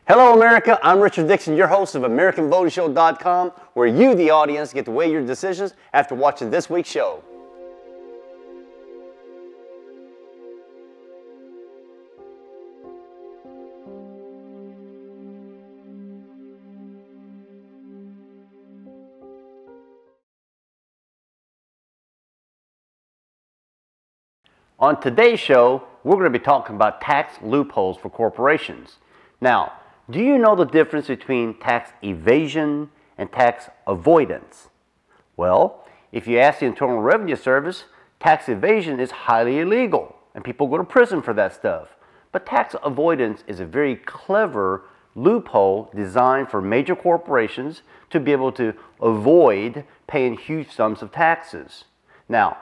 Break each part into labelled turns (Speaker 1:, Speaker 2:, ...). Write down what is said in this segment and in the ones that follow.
Speaker 1: Hello America, I'm Richard Dixon, your host of AmericanVotingShow.com, where you, the audience, get to weigh your decisions after watching this week's show. On today's show, we're going to be talking about tax loopholes for corporations. Now, do you know the difference between tax evasion and tax avoidance? Well, if you ask the Internal Revenue Service, tax evasion is highly illegal and people go to prison for that stuff. But tax avoidance is a very clever loophole designed for major corporations to be able to avoid paying huge sums of taxes. Now,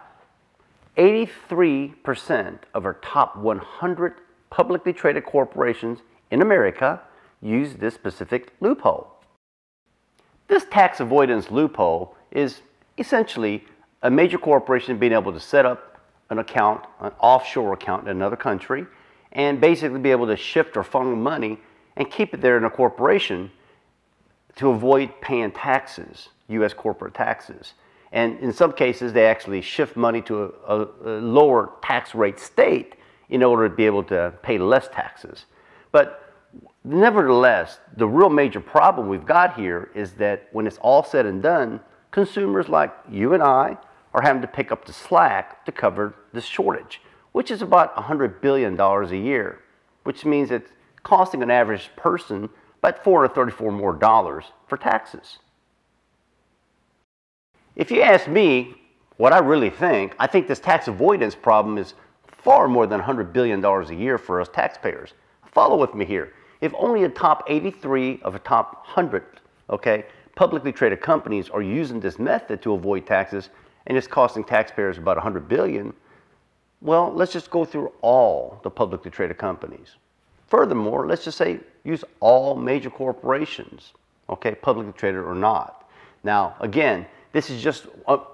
Speaker 1: 83% of our top 100 publicly traded corporations in America use this specific loophole. This tax avoidance loophole is essentially a major corporation being able to set up an account, an offshore account in another country, and basically be able to shift or funnel money and keep it there in a corporation to avoid paying taxes, U.S. corporate taxes. And in some cases, they actually shift money to a lower tax rate state in order to be able to pay less taxes. But nevertheless, the real major problem we've got here is that when it's all said and done, consumers like you and I are having to pick up the slack to cover this shortage, which is about $100 billion a year, which means it's costing an average person about $434 more for taxes. If you ask me what I really think, I think this tax avoidance problem is far more than $100 billion a year for us taxpayers. Follow with me here. If only the top 83 of the top 100, publicly traded companies are using this method to avoid taxes and it's costing taxpayers about $100 billion, well, let's just go through all the publicly traded companies. Furthermore, let's just say use all major corporations, publicly traded or not. Now, again, this is just,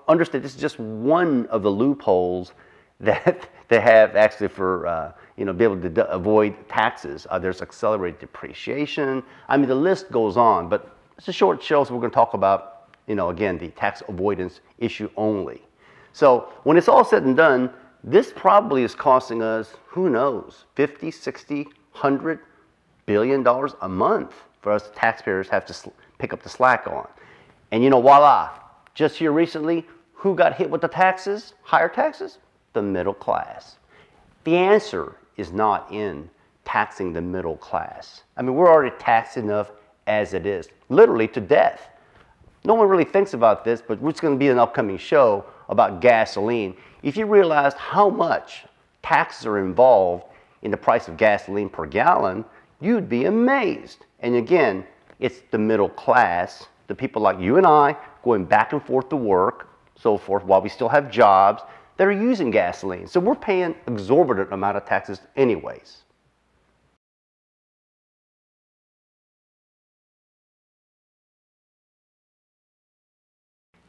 Speaker 1: understand, this is just one of the loopholes that they have actually for, be able to avoid taxes. There's accelerated depreciation. I mean, the list goes on, but it's a short show, so we're going to talk about, again, the tax avoidance issue only. So when it's all said and done, this probably is costing us, who knows, 50, 60, 100 billion dollars a month for us taxpayers have to pick up the slack on. And voila, just here recently, who got hit with the taxes, higher taxes? The middle class. The answer is not in taxing the middle class. I mean, we're already taxed enough as it is, literally to death. No one really thinks about this, but it's going to be an upcoming show about gasoline. If you realized how much taxes are involved in the price of gasoline per gallon, you'd be amazed. And again, it's the middle class, the people like you and I, going back and forth to work, so forth, while we still have jobs, that are using gasoline. So we're paying exorbitant amount of taxes anyways.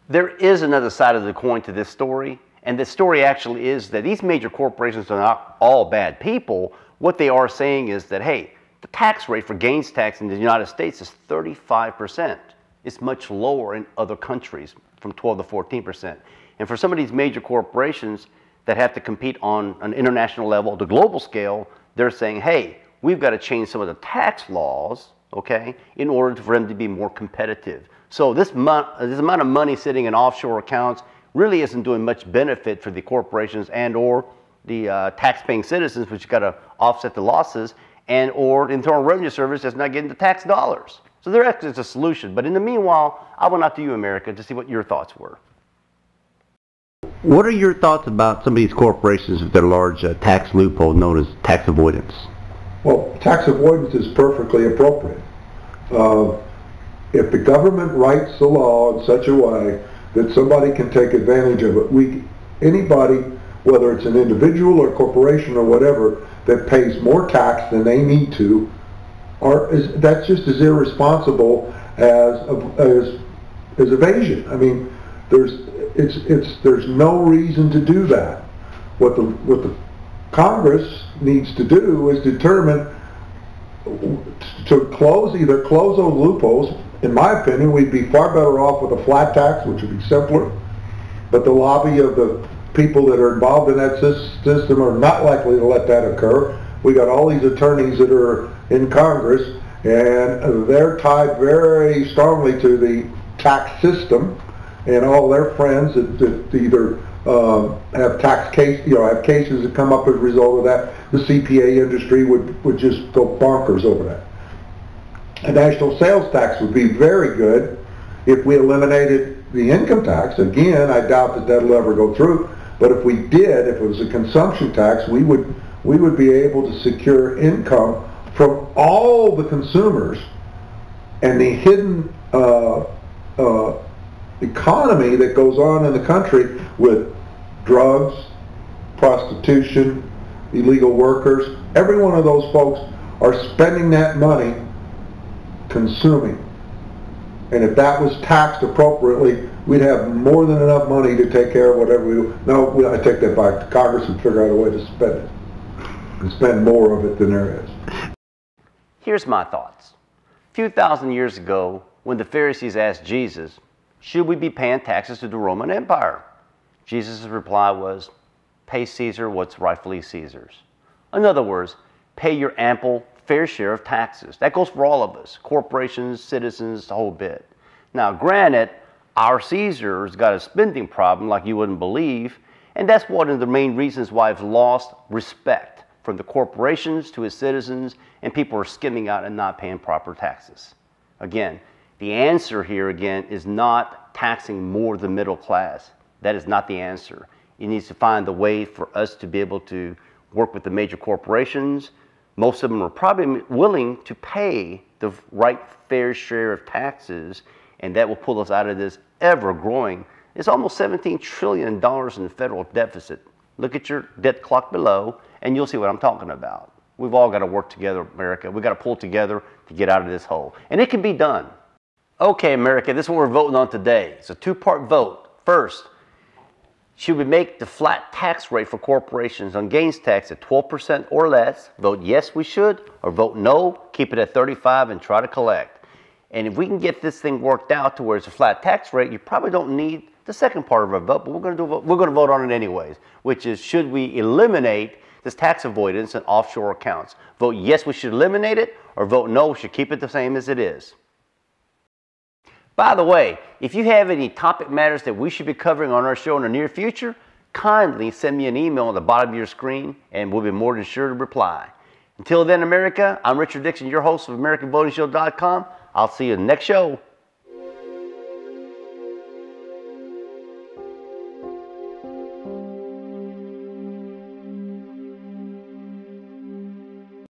Speaker 1: There is another side of the coin to this story, and the story actually is that these major corporations are not all bad people. What they are saying is that, hey, the tax rate for gains tax in the United States is 35%. It's much lower in other countries, from 12 to 14%. And for some of these major corporations that have to compete on an international level, the global scale, they're saying, hey, we've got to change some of the tax laws, in order for them to be more competitive. So this amount of money sitting in offshore accounts really isn't doing much benefit for the corporations and or the tax-paying citizens, which got to offset the losses, and or the Internal Revenue Service that's not getting the tax dollars. So there actually is a solution. But in the meanwhile, I went out to you, America, to see what your thoughts were. What are your thoughts about some of these corporations with their large tax loophole known as tax avoidance?
Speaker 2: Well, tax avoidance is perfectly appropriate. If the government writes the law in such a way that somebody can take advantage of it, anybody, whether it's an individual or corporation or whatever, that pays more tax than they need to, that's just as irresponsible as evasion. I mean, there's no reason to do that. What the Congress needs to do is determine either close those loopholes. In my opinion, we'd be far better off with a flat tax, which would be simpler, but the lobby of the people that are involved in that system are not likely to let that occur. We got all these attorneys that are in Congress, and they're tied very strongly to the tax system, and all their friends that either have have cases that come up as a result of that. The CPA industry would just go bonkers over that. A national sales tax would be very good if we eliminated the income tax. Again, I doubt that that'll ever go through, but if we did, if it was a consumption tax, we would be able to secure income from all the consumers, and the hidden economy that goes on in the country with drugs, prostitution, illegal workers. Every one of those folks are spending that money consuming. And if that was taxed appropriately, we'd have more than enough money to take care of whatever we do. No, I take that back. Congress would figure out a way to spend it and spend more of it than there is.
Speaker 1: Here's my thoughts. A few thousand years ago, when the Pharisees asked Jesus, should we be paying taxes to the Roman Empire? Jesus' reply was, pay Caesar what's rightfully Caesar's. In other words, pay your ample fair share of taxes. That goes for all of us, corporations, citizens, the whole bit. Now, granted, our Caesar's got a spending problem like you wouldn't believe, and that's one of the main reasons why I've lost respect from the corporations to his citizens, and people are skimming out and not paying proper taxes. Again, the answer here again is not taxing more the middle class. That is not the answer. It needs to find a way for us to be able to work with the major corporations. Most of them are probably willing to pay the right fair share of taxes, and that will pull us out of this ever-growing. It's almost $17 trillion in the federal deficit. Look at your debt clock below, and you'll see what I'm talking about. We've all got to work together, America. We've got to pull together to get out of this hole. And it can be done. Okay, America, this is what we're voting on today. It's a two-part vote. First, should we make the flat tax rate for corporations on gains tax at 12% or less? Vote yes, we should, or vote no, keep it at 35 and try to collect. And if we can get this thing worked out to where it's a flat tax rate, you probably don't need the second part of our vote, but we're going to vote on it anyways, which is, should we eliminate this tax avoidance and offshore accounts? Vote yes, we should eliminate it, or vote no, we should keep it the same as it is. By the way, if you have any topic matters that we should be covering on our show in the near future, kindly send me an email on the bottom of your screen, and we'll be more than sure to reply. Until then, America, I'm Richard Dixon, your host of AmericanVotingShow.com. I'll see you in the next show.